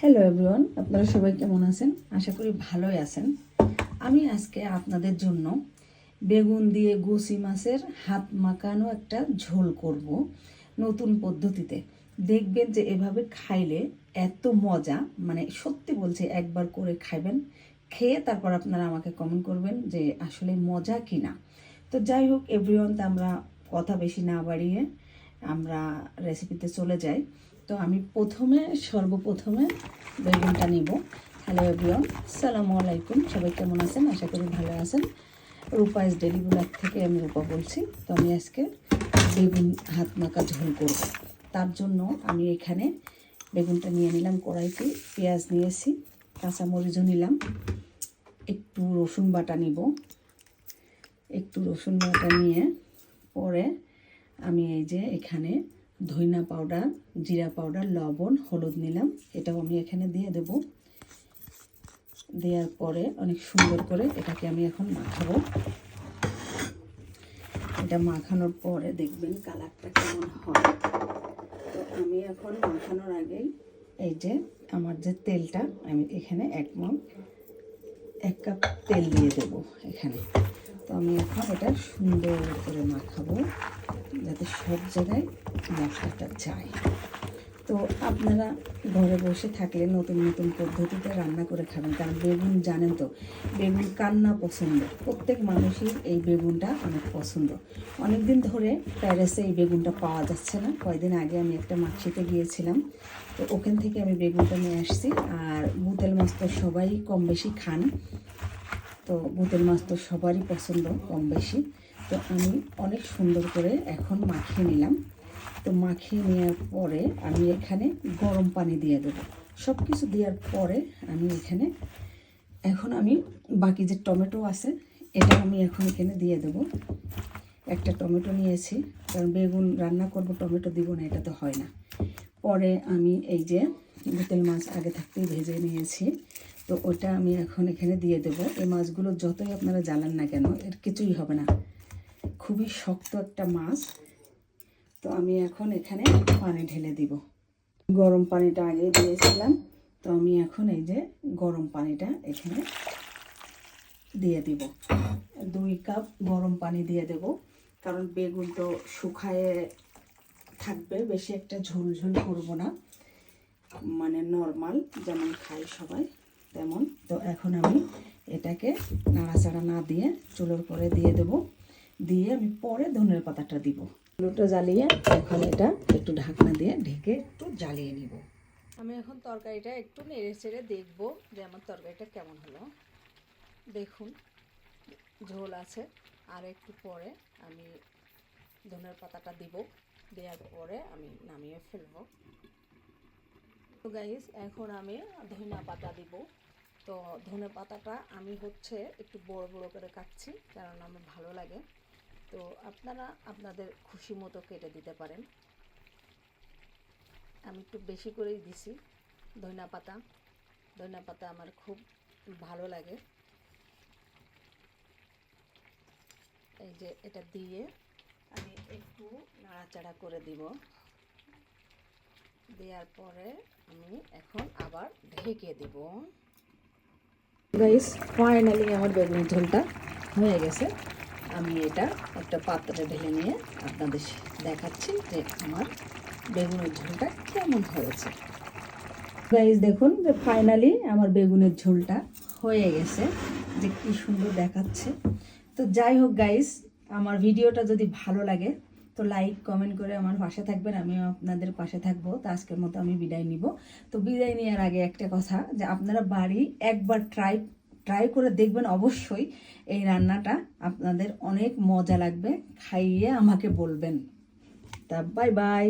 Hello everyone, আপনারা সবাই কেমন আছেন? আশা করি ভালোই আছেন। আমি আজকে আপনাদের জন্য বেগুন দিয়ে গুছি মাছের হাত মাখানো একটা ঝোল করব নতুন পদ্ধতিতে। দেখবেন যে এভাবে খাইলে এত মজা, মানে সত্যি বলছি, একবার করে খাবেন, খেয়ে তারপর আপনারা আমাকে কমেন্ট করবেন যে আসলে মজা কি না। তো যাই হোক এভরিওয়ান, তো আমরা কথা বেশি না বাড়িয়ে আমরা রেসিপিতে চলে যাই। তো আমি সর্বপ্রথমে বেগুনটা নিব। হ্যালো এভরিওয়ান, আসসালামু আলাইকুম। সবাই কেমন আছেন? আশা করি ভালো আছেন। রূপাইস ডেলি ব্লগ থেকে আমি রূপা বলছি। তো আমি আজকে বেগুন হাত মাখা ঝোল করব। তার জন্য আমি এখানে বেগুনটা নিয়ে নিলাম কড়াইতে, পেঁয়াজ নিয়েছি, কাঁচামরিচও নিলাম, একটু রসুন বাটা নিব। একটু রসুন বাটা নিয়ে পরে আমি এই যে এখানে ধনিয়া পাউডার, জিরা পাউডার, লবণ, হলুদ নিলাম। এটাও আমি এখানে দিয়ে দেব। দেওয়ার পরে অনেক সুন্দর করে এটাকে আমি এখন মাখাবো। এটা মাখানোর পরে দেখবেন কালারটা কেমন হয়। তো আমি এখন মাখানোর আগেই এই যে আমার যে তেলটা, আমি এখানে 1 কাপ তেল দিয়ে দেব এখানে। তো আমি এখন এটা সুন্দর করে মাখাবো যাতে সব জায়গায় মশলাটা যায়। তো আপনারা ঘরে বসে থাকলে নতুন নতুন পদ্ধতিতে রান্না করে খাবেন, কারণ বেগুন জানেন তো, বেগুন কার না পছন্দ। প্রত্যেক মানুষই এই বেগুনটা অনেক পছন্দ। অনেক দিন ধরে প্যারিসে এই বেগুনটা পাওয়া যাচ্ছে না। কয়েকদিন আগে আমি একটা মার্কেটে গিয়েছিলাম, তো ওখান থেকে আমি বেগুনটা নিয়ে আসছি। আর বুটেল মাছ তো সবাই কম বেশি খান, তো বুটেল মাছ তো সবারই পছন্দ কম বেশি। তো আমি অনেক সুন্দর করে এখন মাখিয়ে নিলাম। তো মাখিয়ে নেওয়ার পরে আমি এখানে গরম পানি দিয়ে দেবো। সব কিছু দেওয়ার পরে আমি এখন আমি বাকি যে টমেটো আছে এটা আমি এখন এখানে দিয়ে দেবো। একটা টমেটো নিয়েছি, কারণ বেগুন রান্না করব টমেটো দিব না এটা তো হয় না। পরে আমি এই যে বুটেল মাছ আগে থাকতেই ভেজে নিয়েছি, তো ওটা আমি এখন এখানে দিয়ে দেবো। এই মাছগুলো যতই আপনারা জ্বালান না কেন এর কিছুই হবে না, খুবই শক্ত একটা মাছ। তো আমি এখন এখানে পানি ঢেলে দিব। গরম পানিটা আগে দিয়েছিলাম, তো আমি এখন এই যে গরম পানিটা এখানে দিয়ে দিব। 2 কাপ গরম পানি দিয়ে দেব, কারণ বেগুন তো শুকায়ে থাকবে, বেশি একটা ঝোল ঝোল করবো না, মানে নর্মাল যেমন খাই সবাই তেমন। তো এখন আমি এটাকে নাড়াচাড়া না দিয়ে চুলোর পরে দিয়ে দেব। দিয়ে আমি পরে ধনের পাতাটা দিব। চুলোটা জ্বালিয়ে এখন এটা একটু ঢাকনা দিয়ে ঢেকে একটু জ্বালিয়ে নিব। আমি এখন তরকারিটা একটু নেড়ে চেড়ে দেখবো যে আমার তরকারিটা কেমন হলো। দেখুন ঝোল আছে, আর একটু পরে আমি ধনের পাতাটা দিব। দেওয়ার পরে আমি নামিয়ে ফেলবো। তো গাইস এখন আমি ধনিয়া পাতা দিব। তো ধনে পাতাটা আমি একটু বড় বড় করে কাটছি, কারণ আমার ভালো লাগে। তো আপনারা আপনাদের খুশি মতো কেটে দিতে পারেন। আমি একটু বেশি করেই দিছি ধনিয়া পাতা আমার খুব ভালো লাগে। এই যে এটা দিয়ে আমি একটু নাড়াচাড়া করে দিব। দেওয়ার পরে আমি এখন আবার ঢেকে দিব। গাইস ফাইনালি আমার বেগুনের ঝোলটা হয়ে গেছে। আমি এটা একটা পাত্রে ঢেলে নিয়ে আপনাদের দেখাচ্ছি যে আমার বেগুনের ঝোলটা কেমন হয়েছে। গাইস দেখুন যে ফাইনালি আমার বেগুনের ঝোলটা হয়ে গেছে, যে কি সুন্দর দেখাচ্ছে। তো যাই হোক গাইস, আমার ভিডিওটা যদি ভালো লাগে তো লাইক কমেন্ট করে আমার পাশে থাকবেন, আমিও আপনাদের পাশে থাকবো। তো আজকের মতো আমি বিদায় নিব। তো বিদায় নেওয়ার আগে একটা কথা, যে আপনারা বাড়ি একবার ট্রাই করে দেখবেন অবশ্যই। এই রান্নাটা আপনাদের অনেক মজা লাগবে, খাইয়ে আমাকে বলবেন। তা বাই বাই।